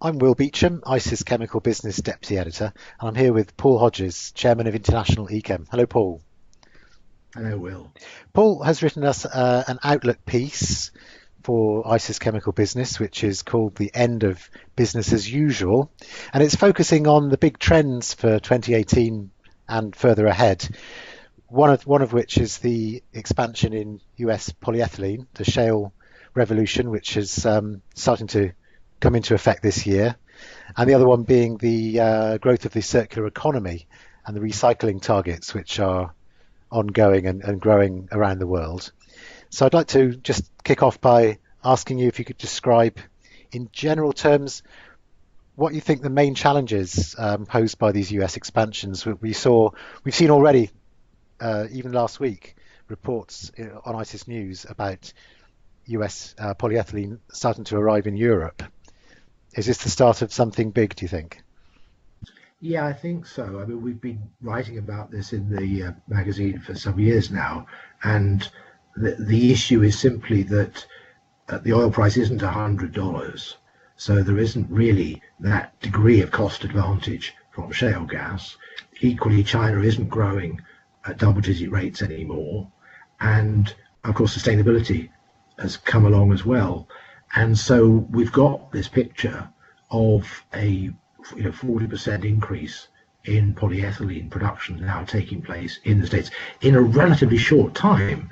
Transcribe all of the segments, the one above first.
I'm Will Beecham, ICIS Chemical Business Deputy Editor, and I'm here with Paul Hodges, Chairman of International Echem. Hello, Paul. Hello, Will. Paul has written us an Outlook piece for ICIS Chemical Business, which is called The End of Business as Usual, and it's focusing on the big trends for 2018 and further ahead. One of which is the expansion in US polyethylene, the shale revolution, which is starting to come into effect this year, and the other one being the growth of the circular economy and the recycling targets, which are ongoing and growing around the world. So I'd like to just kick off by asking you if you could describe in general terms what you think the main challenges posed by these US expansions. We've seen already, even last week, reports on ICIS News about US polyethylene starting to arrive in Europe. Is this the start of something big, do you think? Yeah, I think so. I mean, we've been writing about this in the magazine for some years now, and the issue is simply that the oil price isn't $100, so there isn't really that degree of cost advantage from shale gas. Equally, China isn't growing at double-digit rates anymore, and of course, sustainability has come along as well. And so we've got this picture of a 40% increase in polyethylene production now taking place in the States in a relatively short time,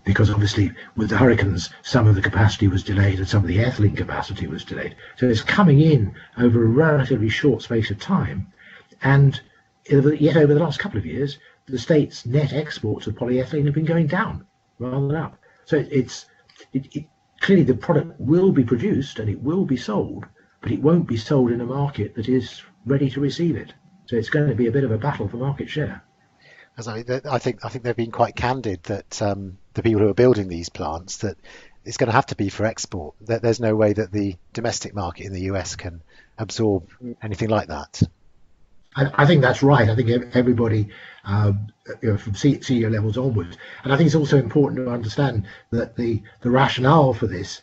because obviously with the hurricanes, some of the capacity was delayed and some of the ethylene capacity was delayed. So it's coming in over a relatively short space of time. And yet over the last couple of years, the States' net exports of polyethylene have been going down rather than up. So clearly the product will be produced and it will be sold, but it won't be sold in a market that is ready to receive it. So it's going to be a bit of a battle for market share. As I think they've been quite candid that the people who are building these plants, that it's going to have to be for export. That there's no way that the domestic market in the US can absorb anything like that. I think that's right. I think everybody, from senior levels onwards, and I think it's also important to understand that the rationale for this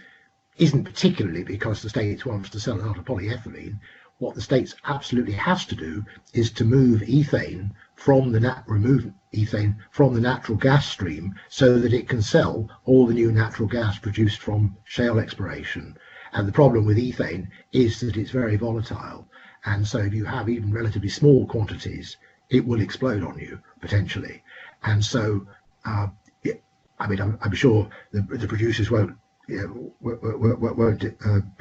isn't particularly because the States wants to sell a lot of polyethylene. What the States absolutely has to do is to remove ethane from the natural gas stream so that it can sell all the new natural gas produced from shale exploration. And the problem with ethane is that it's very volatile. And so if you have even relatively small quantities, it will explode on you potentially. And so, I'm sure the producers won't be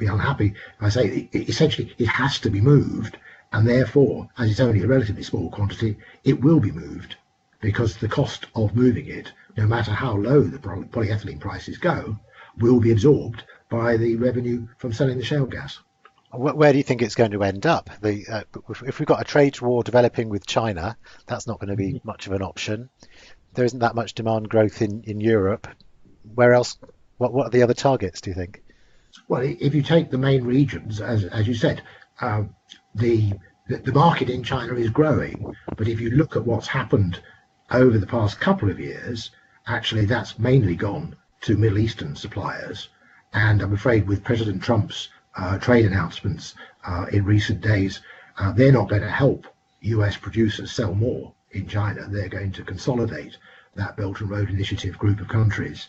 unhappy. I say essentially it has to be moved, and therefore, as it's only a relatively small quantity, it will be moved because the cost of moving it, no matter how low the polyethylene prices go, will be absorbed by the revenue from selling the shale gas. Where do you think it's going to end up? If we've got a trade war developing with China, that's not going to be much of an option. There isn't that much demand growth in Europe. Where else? What are the other targets, do you think? Well, if you take the main regions, as you said, the market in China is growing. But if you look at what's happened over the past couple of years, actually that's mainly gone to Middle Eastern suppliers. And I'm afraid with President Trump's trade announcements in recent days, they're not going to help US producers sell more in China. They're going to consolidate that Belt and Road Initiative group of countries.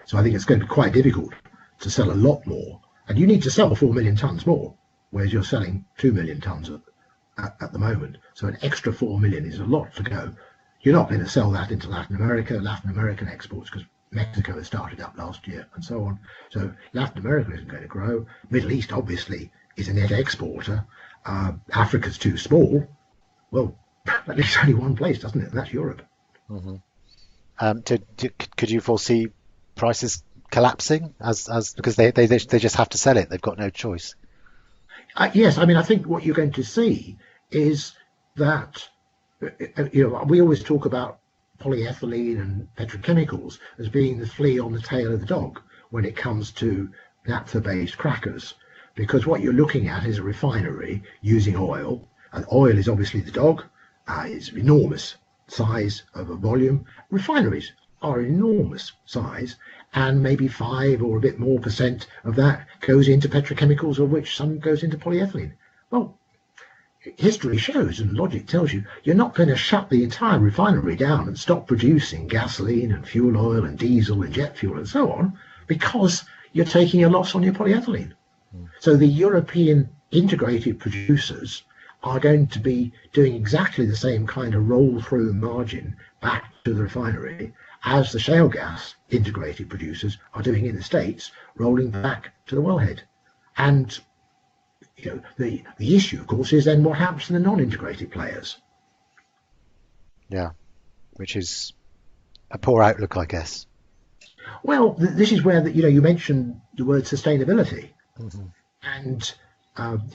So I think it's going to be quite difficult to sell a lot more. And you need to sell 4 million tons more, whereas you're selling 2 million tons at the moment. So an extra 4 million is a lot to go. You're not going to sell that into Latin American exports, because Mexico has started up last year and so on. So Latin America isn't going to grow. Middle East obviously is a net exporter. Africa's too small. Well, that leaves only one place, doesn't it? And that's Europe. Hmm. Could you foresee prices collapsing as because they just have to sell it? They've got no choice. Yes, I mean I think what you're going to see is that we always talk about polyethylene and petrochemicals as being the flea on the tail of the dog when it comes to naphtha-based crackers, because what you're looking at is a refinery using oil, and oil is obviously the dog. It's enormous size of a volume. Refineries are enormous size, and maybe 5 or a bit more% of that goes into petrochemicals, of which some goes into polyethylene. Well, history shows and logic tells you you're not going to shut the entire refinery down and stop producing gasoline and fuel oil and diesel and jet fuel and so on because you're taking a loss on your polyethylene. So the European integrated producers are going to be doing exactly the same kind of roll through margin back to the refinery as the shale gas integrated producers are doing in the States, rolling back to the wellhead. And the issue, of course, is then what happens to the non-integrated players. Yeah, which is a poor outlook, I guess. Well, this is where you mentioned the word sustainability, and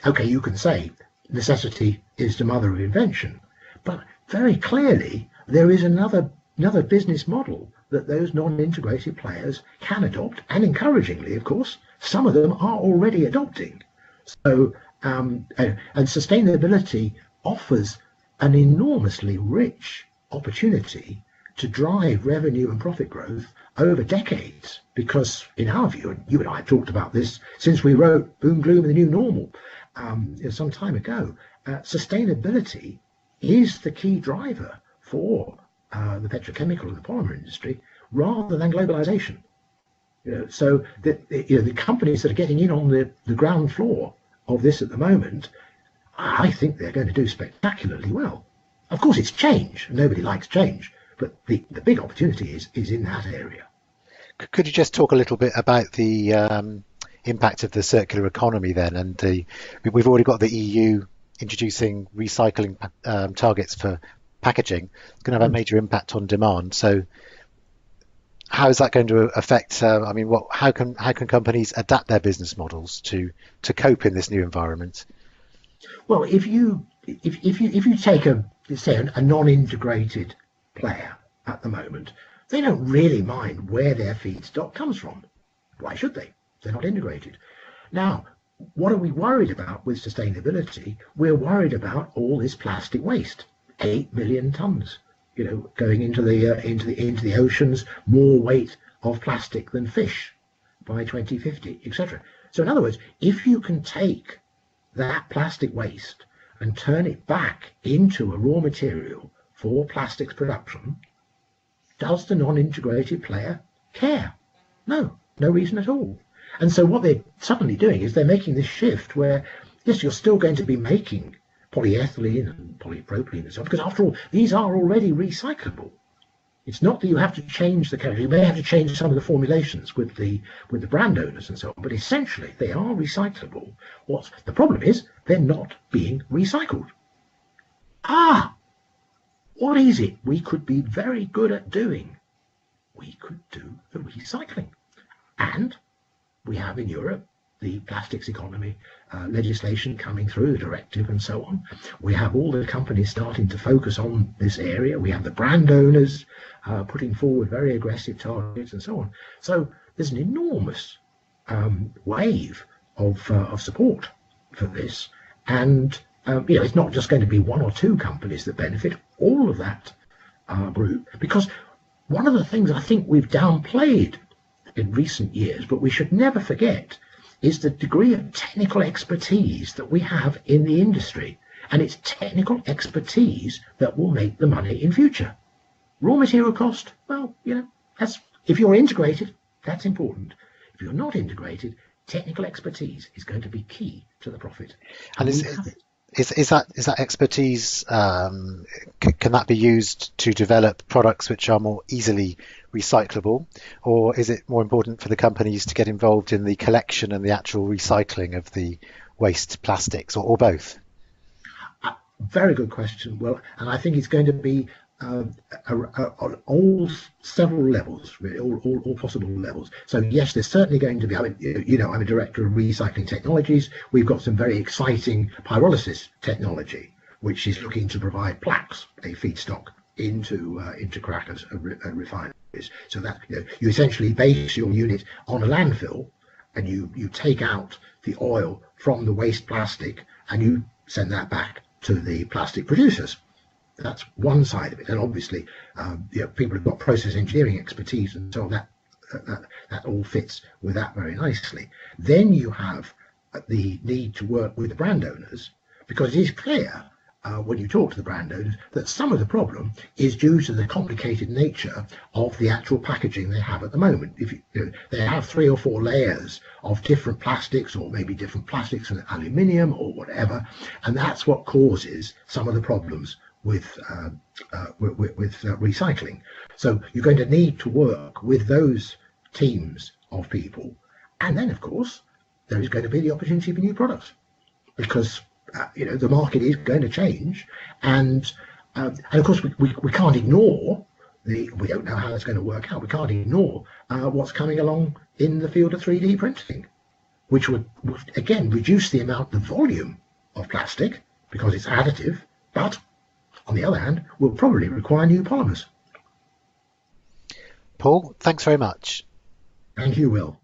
okay, you can say necessity is the mother of invention, but very clearly there is another business model that those non-integrated players can adopt, and encouragingly, of course, some of them are already adopting. So, and sustainability offers an enormously rich opportunity to drive revenue and profit growth over decades, because in our view, and you and I have talked about this since we wrote Boom Gloom and the New Normal some time ago, sustainability is the key driver for the petrochemical and the polymer industry rather than globalization. So the companies that are getting in on the ground floor of this at the moment, I think they're going to do spectacularly well. Of course, it's change, and nobody likes change, but the big opportunity is in that area. Could you just talk a little bit about the impact of the circular economy then? And we've already got the EU introducing recycling targets for packaging. It's going to have a major impact on demand. So how is that going to affect? How can companies adapt their business models to cope in this new environment? Well, if you take a non-integrated player at the moment, they don't really mind where their feedstock comes from. Why should they? They're not integrated. Now, what are we worried about with sustainability? We're worried about all this plastic waste, 8 million tons. Going into the oceans, more weight of plastic than fish by 2050, etc. So in other words, if you can take that plastic waste and turn it back into a raw material for plastics production, does the non-integrated player care? No reason at all. And so what they're suddenly doing is they're making this shift where, yes, you're still going to be making polyethylene and polypropylene and so on, because after all, these are already recyclable. It's not that you have to change the chemistry. You may have to change some of the formulations with the brand owners and so on, but essentially they are recyclable. What the problem is, they're not being recycled. What is it we could be very good at doing? We could do the recycling. And we have in Europe the plastics economy legislation coming through, the directive and so on. We have all the companies starting to focus on this area. We have the brand owners putting forward very aggressive targets and so on. So there's an enormous wave of support for this. And it's not just going to be one or two companies that benefit, all of that group. Because one of the things I think we've downplayed in recent years, but we should never forget, is the degree of technical expertise that we have in the industry. And it's technical expertise that will make the money in future. Raw material cost, well, that's, if you're integrated, that's important. If you're not integrated, technical expertise is going to be key to the profit. And is that expertise, can that be used to develop products which are more easily recyclable, or is it more important for the companies to get involved in the collection and the actual recycling of the waste plastics, or both? Very good question. Well, and I think it's going to be on all several levels, really, all possible levels. So yes, there's certainly going to be, I'm a director of recycling technologies. We've got some very exciting pyrolysis technology, which is looking to provide plaques, a feedstock, into crackers and refineries. So that you essentially base your unit on a landfill, and you take out the oil from the waste plastic and you send that back to the plastic producers. That's one side of it, and obviously, people have got process engineering expertise, and so that all fits with that very nicely. Then you have the need to work with the brand owners, because it is clear when you talk to the brand owners that some of the problem is due to the complicated nature of the actual packaging they have at the moment. If they have 3 or 4 layers of different plastics, or maybe different plastics and aluminium or whatever, and that's what causes some of the problems with recycling. So you're going to need to work with those teams of people, and then of course there is going to be the opportunity for new products, because the market is going to change, and of course we can't ignore we don't know how it's going to work out. We can't ignore what's coming along in the field of 3D printing, which would again reduce the volume of plastic because it's additive, but on the other hand will probably require new polymers. Paul, thanks very much. Thank you, Will.